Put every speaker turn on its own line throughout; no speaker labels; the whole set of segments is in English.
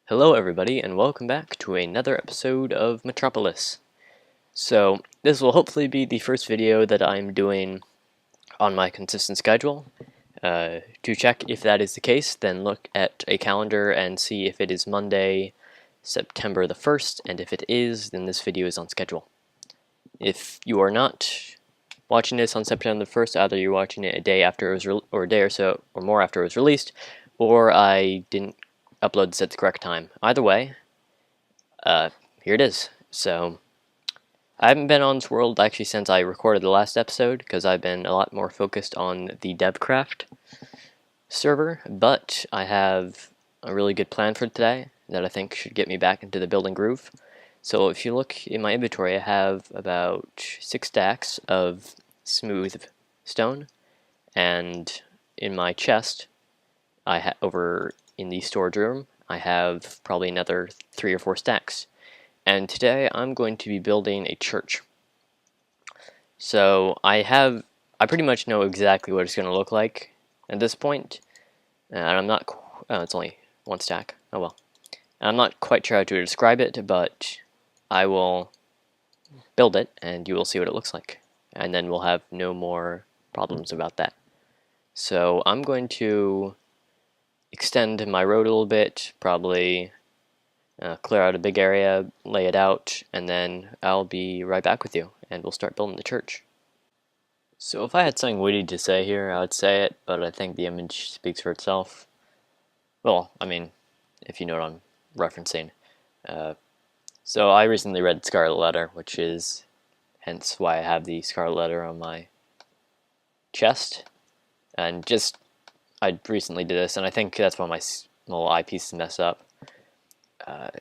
Hello everybody and welcome back to another episode of Metropolis. So this will hopefully be the first video that I'm doing on my consistent schedule. To check if that is the case, then look at a calendar and see if it is Monday, September the 1st, and if it is, then this video is on schedule. If you are not watching this on September the 1st, either you're watching it a day after it was or a day or so or more after it was released, or I didn't upload this at the correct time. Either way, here it is. So I haven't been on this world actually since I recorded the last episode because I've been a lot more focused on the DevCraft server, but I have a really good plan for today that I think should get me back into the building groove. So if you look in my inventory, I have about 6 stacks of smooth stone, and in my chest, over in the storage room, I have probably another 3 or 4 stacks. And today I'm going to be building a church. So I pretty much know exactly what it's going to look like at this point. And I'm not, it's only 1 stack, oh well. And I'm not quite sure how to describe it, but I will build it and you will see what it looks like. And then we'll have no more problems about that. So I'm going to extend my road a little bit, probably clear out a big area, lay it out, and then I'll be right back with you, and we'll start building the church. So if I had something witty to say here, I would say it, but I think the image speaks for itself. Well, I mean, if you know what I'm referencing. So I recently read Scarlet Letter, which is hence why I have the Scarlet Letter on my chest, and I recently did this, and I think that's why my little eyepiece is messed up.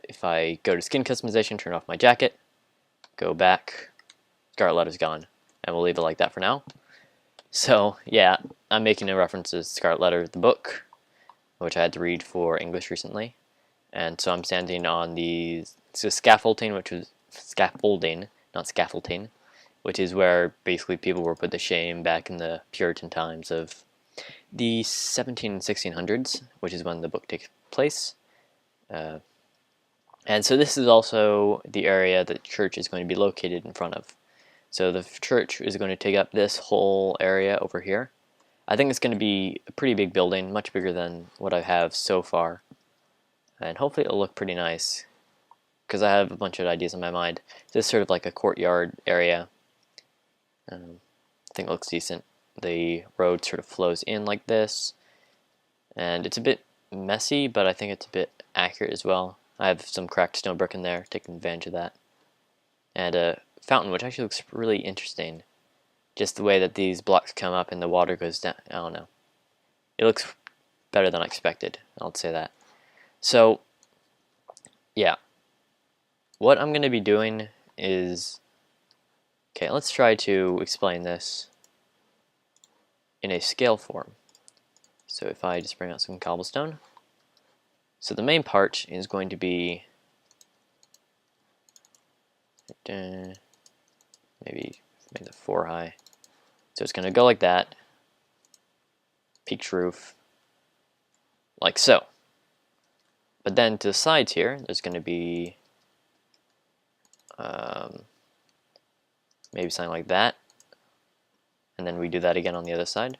If I go to skin customization, turn off my jacket, go back, Scarlet Letter's gone, and we'll leave it like that for now. So yeah, I'm making a reference to Scarlet Letter, the book, which I had to read for English recently, and so I'm standing on the scaffolding, not scaffolding, which is where basically people were put to shame back in the Puritan times of the 17 and 1600s, which is when the book takes place. And so this is also the area that the church is going to be located in front of. So the church is going to take up this whole area over here. I think it's going to be a pretty big building, much bigger than what I have so far. And hopefully it'll look pretty nice, because I have a bunch of ideas in my mind. This is sort of like a courtyard area. I think it looks decent. The road sort of flows in like this, and it's a bit messy, but I think it's a bit accurate as well. I have some cracked stone brick in there, taking advantage of that. And a fountain, which actually looks really interesting. Just the way that these blocks come up and the water goes down. I don't know. It looks better than I expected, I'll say that. So, yeah. What I'm going to be doing is... Okay, let's try to explain this in a scale form. So if I just bring out some cobblestone. So the main part is going to be maybe make the 4 high. So it's going to go like that, peaked roof, like so. But then to the sides here, there's going to be maybe something like that, and then we do that again on the other side.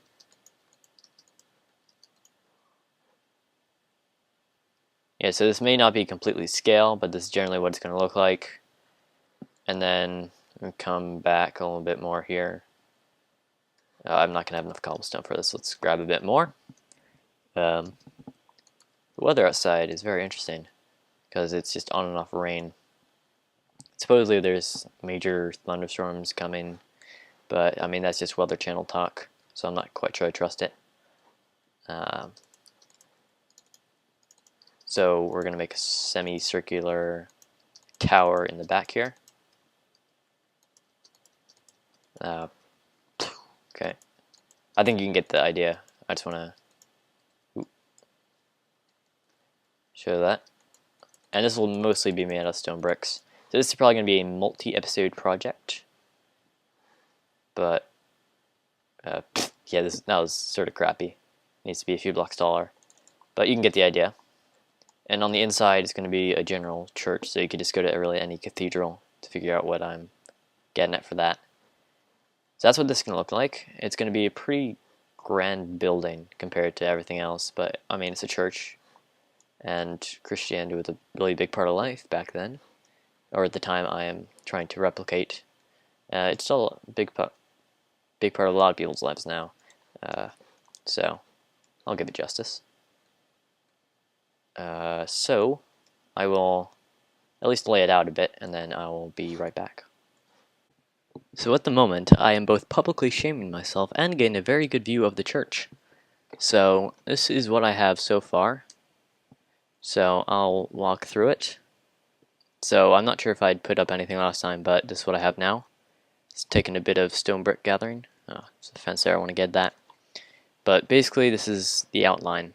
Yeah, so this may not be completely scale, but this is generally what it's going to look like. And then we come back a little bit more here. I'm not going to have enough cobblestone for this. Let's grab a bit more. The weather outside is very interesting because it's just on and off rain. Supposedly there's major thunderstorms coming, but I mean that's just Weather Channel talk, so I'm not quite sure I trust it. So we're going to make a semicircular tower in the back here. Okay, I think you can get the idea. I just want to show that. And this will mostly be made out of stone bricks. So this is probably going to be a multi-episode project. But, yeah, that was sort of crappy. Needs to be a few blocks taller. But you can get the idea. And on the inside is going to be a general church, so you could just go to really any cathedral to figure out what I'm getting at for that. So that's what this is going to look like. It's going to be a pretty grand building compared to everything else, but I mean, it's a church, and Christianity was a really big part of life back then, or at the time I am trying to replicate. It's still a big part of a lot of people's lives now, so I'll give it justice. So I will at least lay it out a bit, and then I will be right back. So at the moment, I am both publicly shaming myself and getting a very good view of the church. So this is what I have so far. So I'll walk through it. So I'm not sure if I'd put up anything last time, but this is what I have now. It's taken a bit of stone brick gathering. Oh, there's a fence there, I want to get that. But basically this is the outline.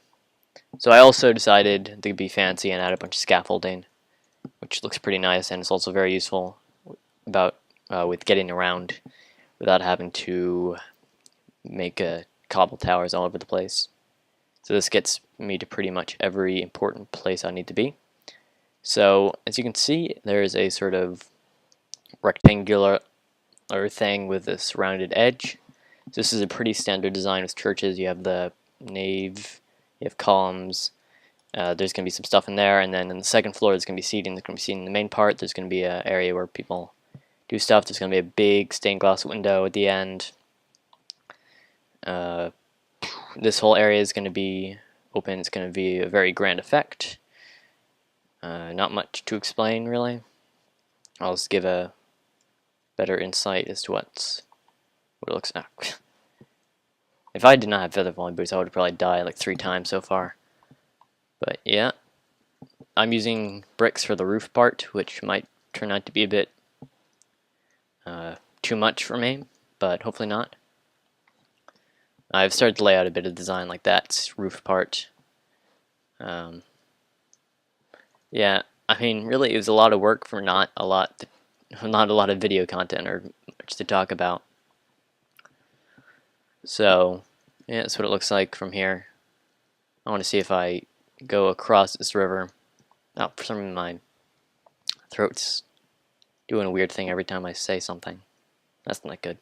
So I also decided to be fancy and add a bunch of scaffolding, which looks pretty nice, and it's also very useful with getting around without having to make cobble towers all over the place. So this gets me to pretty much every important place I need to be. So as you can see, there is a sort of rectangular thing with this rounded edge. So this is a pretty standard design with churches. You have the nave, you have columns, there's going to be some stuff in there, and then in the second floor there's going to be seating. There's going to be seating in the main part. There's going to be an area where people do stuff. There's going to be a big stained glass window at the end. This whole area is going to be open. It's going to be a very grand effect. Not much to explain, really. I'll just give a better insight as to what it looks like. If I did not have feather falling boots, I would probably die like 3 times so far. But yeah, I'm using bricks for the roof part, which might turn out to be a bit too much for me, but hopefully not. I've started to lay out a bit of design like that roof part. Yeah, I mean, really, it was a lot of work for not a lot of video content or much to talk about. So, yeah, that's what it looks like from here. I want to see if I go across this river. Oh, for some reason my throat's doing a weird thing every time I say something. That's not good.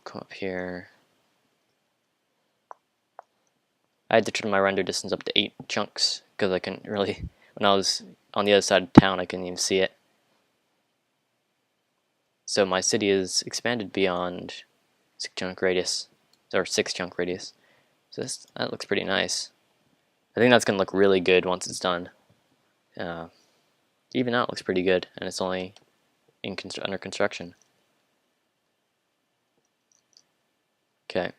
Come up here. I had to turn my render distance up to 8 chunks because I couldn't really, when I was on the other side of town, I couldn't even see it. So my city is expanded beyond 6 chunk radius, or 6 chunk radius. So that looks pretty nice. I think that's going to look really good once it's done. Even now it looks pretty good, and it's only under construction. Okay.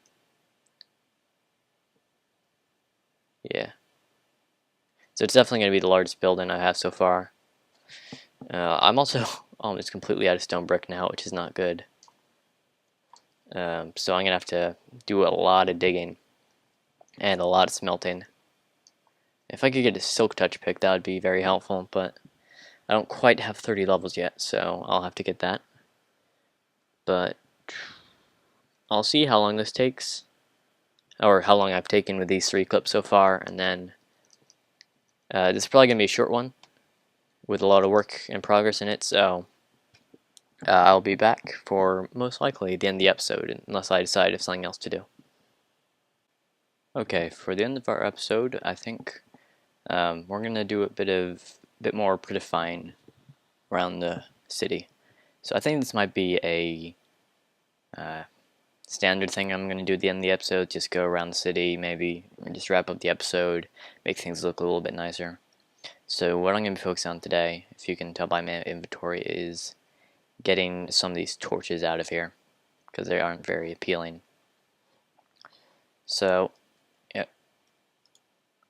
Yeah. So it's definitely going to be the largest building I have so far. I'm also almost completely out of stone brick now, which is not good. So I'm going to have to do a lot of digging and a lot of smelting. If I could get a silk touch pick, that would be very helpful, but I don't quite have 30 levels yet, so I'll have to get that. But I'll see how long this takes, or how long I've taken with these 3 clips so far, and then this is probably going to be a short one with a lot of work in progress in it, so I'll be back for most likely the end of the episode, unless I decide if something else to do. Okay, for the end of our episode, I think we're going to do a bit more prettifying around the city. So I think this might be a standard thing I'm going to do at the end of the episode, just go around the city, maybe just wrap up the episode, make things look a little bit nicer. So what I'm going to be focusing on today, if you can tell by my inventory, is getting some of these torches out of here, because they aren't very appealing. So, yeah,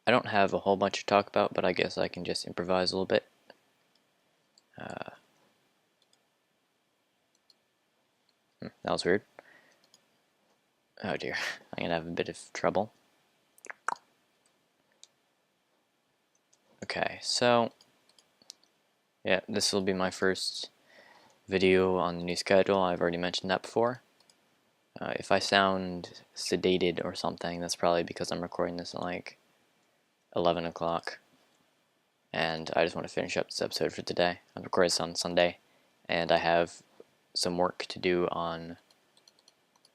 I don't have a whole bunch to talk about, but I guess I can just improvise a little bit. That was weird. Oh dear, I'm gonna have a bit of trouble. Okay, so yeah, this will be my first video on the new schedule. I've already mentioned that before. If I sound sedated or something, that's probably because I'm recording this at like 11 o'clock, and I just want to finish up this episode for today. I'm recording this on Sunday, and I have some work to do on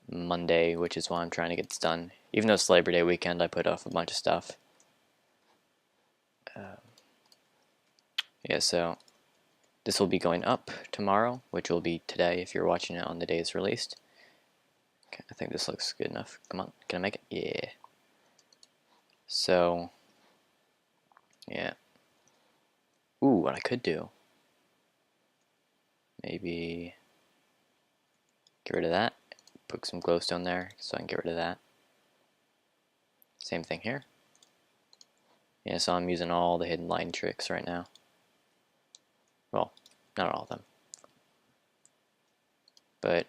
Monday, which is why I'm trying to get this done. Even though it's Labor Day weekend, I put off a bunch of stuff. Yeah, so this will be going up tomorrow, which will be today if you're watching it on the day it's released. Okay, I think this looks good enough. Come on, can I make it? Yeah. So, yeah. Ooh, what I could do. Maybe get rid of that. Put some glowstone there so I can get rid of that. Same thing here. Yeah, so I'm using all the hidden line tricks right now. Well, not all of them. But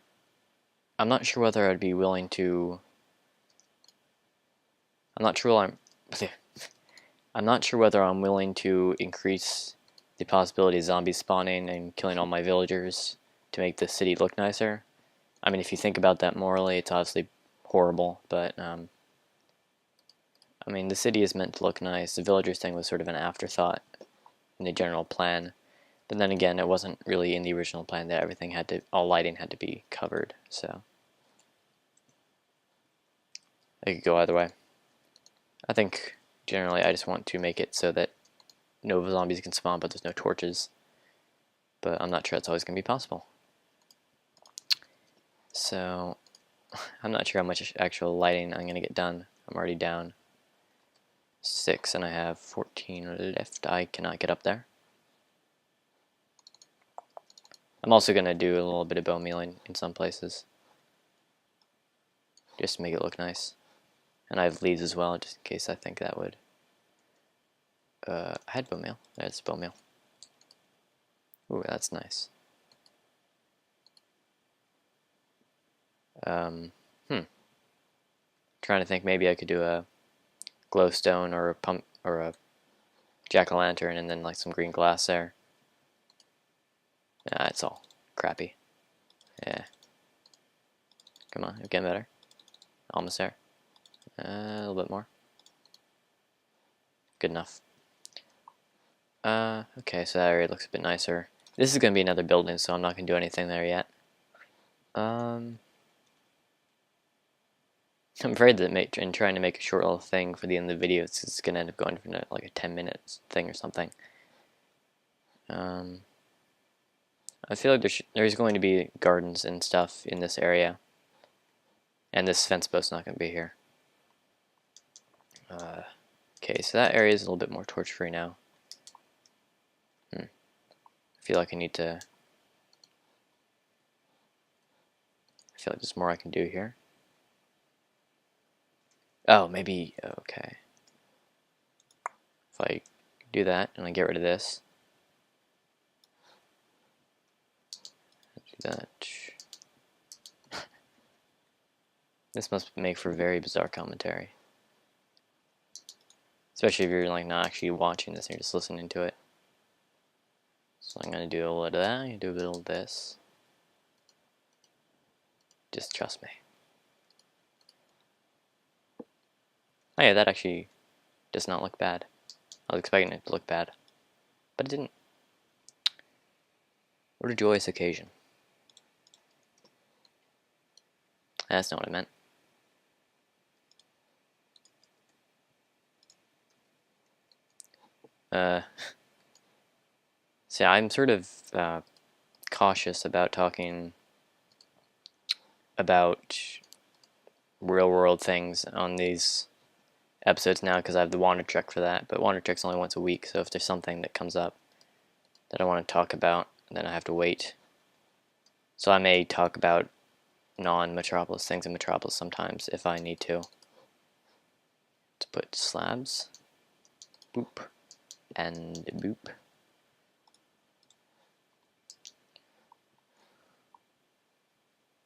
I'm not sure whether I'd be willing to... I'm not sure whether I'm willing to increase the possibility of zombies spawning and killing all my villagers to make the city look nicer. I mean, if you think about that morally, it's obviously horrible, but I mean, the city is meant to look nice. The villagers thing was sort of an afterthought in the general plan. But then again, it wasn't really in the original plan that everything had to, all lighting had to be covered, so it could go either way. I think generally I just want to make it so that no zombies can spawn, but there's no torches. But I'm not sure that's always going to be possible. So I'm not sure how much actual lighting I'm going to get done. I'm already down 6 and I have 14 left. I cannot get up there. I'm also going to do a little bit of bone mealing in some places, just to make it look nice. And I have leaves as well, just in case I think that would. I had bone meal. That's bone meal. Ooh, that's nice. Trying to think, maybe I could do a glowstone or a pump or a jack-o'-lantern and then like some green glass there. Nah, it's all crappy. Yeah. Come on, it's getting better. Almost there. A little bit more. Good enough. Okay, so that area looks a bit nicer. This is going to be another building, so I'm not going to do anything there yet. I'm afraid that in trying to make a short little thing for the end of the video, it's going to end up going for like a 10-minute thing or something. I feel like there's going to be gardens and stuff in this area, and this fence post's not going to be here. Okay, so that area is a little bit more torch-free now. I feel like there's more I can do here. Oh, maybe, okay. If I do that and I get rid of this, do that. This must make for very bizarre commentary. Especially if you're like not actually watching this and you're just listening to it. So I'm gonna do a little bit of that, I'm gonna do a little of this. Just trust me. Oh yeah, that actually does not look bad. I was expecting it to look bad, but it didn't. What a joyous occasion. That's not what I meant. See, I'm sort of cautious about talking about real world things on these episodes now because I have the wander trek for that, but wander trek's only once a week, so if there's something that comes up that I want to talk about, then I have to wait. So I may talk about non-Metropolis things in Metropolis sometimes if I need to. To put slabs, boop, and boop.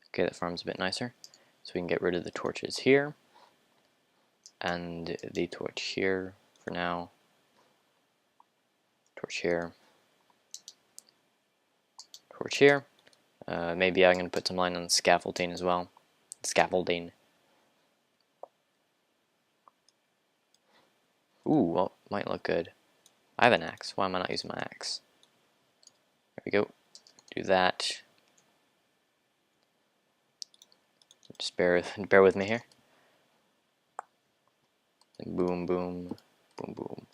Okay, that farm's a bit nicer. So we can get rid of the torches here, and the torch here for now. Torch here. Torch here. Maybe I'm going to put some line on the scaffolding as well. Scaffolding. Ooh, well, might look good. I have an axe. Why am I not using my axe? There we go. Do that. Just bear with me here. And boom, boom, boom, boom.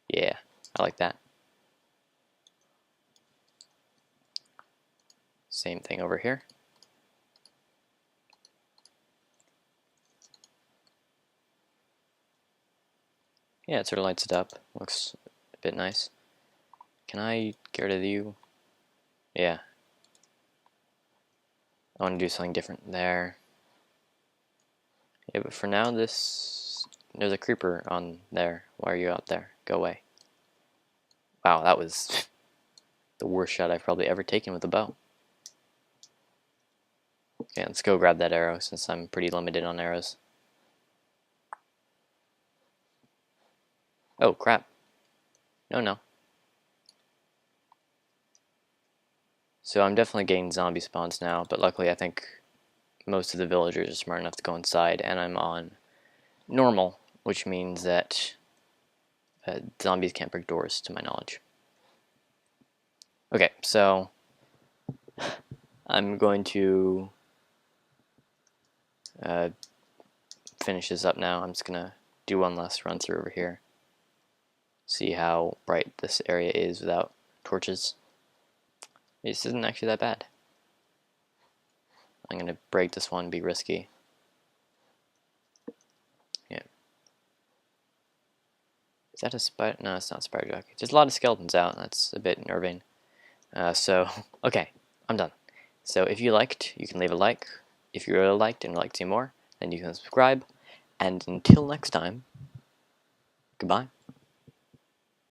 Yeah, I like that. Same thing over here. Yeah, it sort of lights it up. Looks a bit nice. Can I get rid of you? Yeah. I want to do something different there. Yeah, but for now, there's a creeper on there. Why are you out there? Go away. Wow, that was the worst shot I've probably ever taken with a bow. Okay, let's go grab that arrow since I'm pretty limited on arrows. Oh, crap. No. So I'm definitely getting zombie spawns now, but luckily I think most of the villagers are smart enough to go inside, and I'm on normal, which means that zombies can't break doors, to my knowledge. Okay, so I'm going to finish this up now. I'm just going to do one last run through over here. See how bright this area is without torches. This isn't actually that bad. I'm going to break this one, be risky. Yeah. Is that a spider? No, it's not a spider jockey. There's a lot of skeletons out. That's a bit nerving. Okay, I'm done. So if you liked, you can leave a like. If you really liked and would like to see more, then you can subscribe. And until next time, goodbye.